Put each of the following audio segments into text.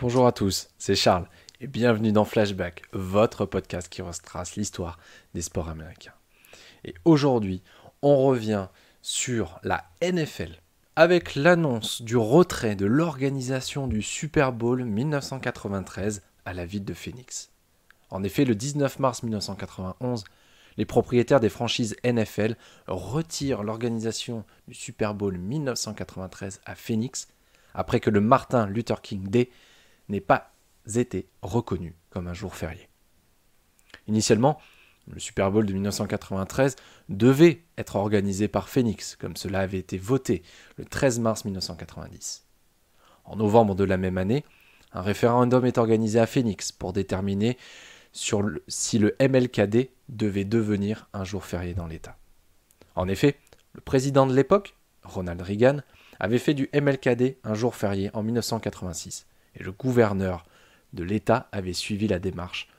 Bonjour à tous, c'est Charles et bienvenue dans Flashback, votre podcast qui retrace l'histoire des sports américains. Et aujourd'hui, on revient sur la NFL avec l'annonce du retrait de l'organisation du Super Bowl 1993 à la ville de Phoenix. En effet, le 19 mars 1991, les propriétaires des franchises NFL retirent l'organisation du Super Bowl 1993 à Phoenix après que le Martin Luther King Day n'ait pas été reconnu comme un jour férié. Initialement, le Super Bowl de 1993 devait être organisé par Phoenix, comme cela avait été voté le 13 mars 1990. En novembre de la même année, un référendum est organisé à Phoenix pour déterminer si le MLKD devait devenir un jour férié dans l'État. En effet, le président de l'époque, Ronald Reagan, avait fait du MLKD un jour férié en 1986, et le gouverneur de l'État avait suivi la démarche.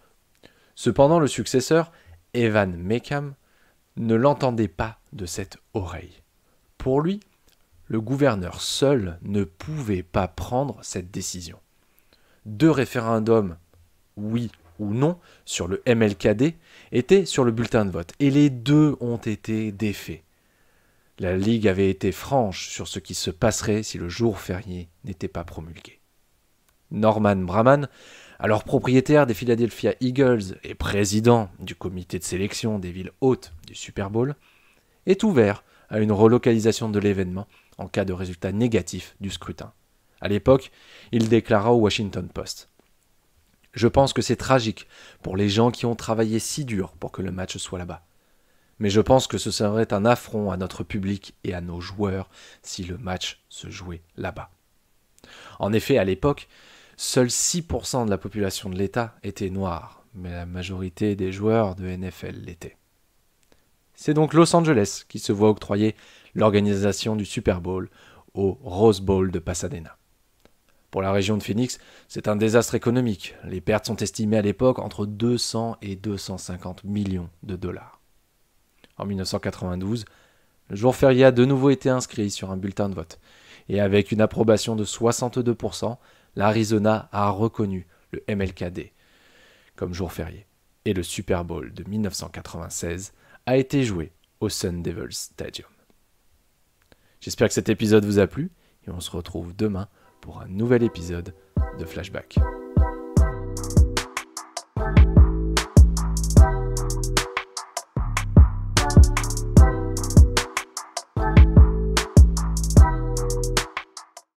Cependant, le successeur, Evan Mecham, ne l'entendait pas de cette oreille. Pour lui, le gouverneur seul ne pouvait pas prendre cette décision. 2 référendums, oui ou non, sur le MLKD étaient sur le bulletin de vote, et les 2 ont été défaits. La Ligue avait été franche sur ce qui se passerait si le jour férié n'était pas promulgué. Norman Braman, alors propriétaire des Philadelphia Eagles et président du comité de sélection des villes hôtes du Super Bowl, est ouvert à une relocalisation de l'événement en cas de résultat négatif du scrutin. À l'époque, il déclara au Washington Post : « Je pense que c'est tragique pour les gens qui ont travaillé si dur pour que le match soit là-bas. Mais je pense que ce serait un affront à notre public et à nos joueurs si le match se jouait là-bas. » En effet, à l'époque, seuls 6% de la population de l'État était noire, mais la majorité des joueurs de NFL l'étaient. C'est donc Los Angeles qui se voit octroyer l'organisation du Super Bowl au Rose Bowl de Pasadena. Pour la région de Phoenix, c'est un désastre économique. Les pertes sont estimées à l'époque entre 200 et 250 millions de dollars. En 1992, le jour férié a de nouveau été inscrit sur un bulletin de vote. Et avec une approbation de 62%, l'Arizona a reconnu le MLKD comme jour férié. Et le Super Bowl de 1996 a été joué au Sun Devils Stadium. J'espère que cet épisode vous a plu et on se retrouve demain pour un nouvel épisode de Flashback.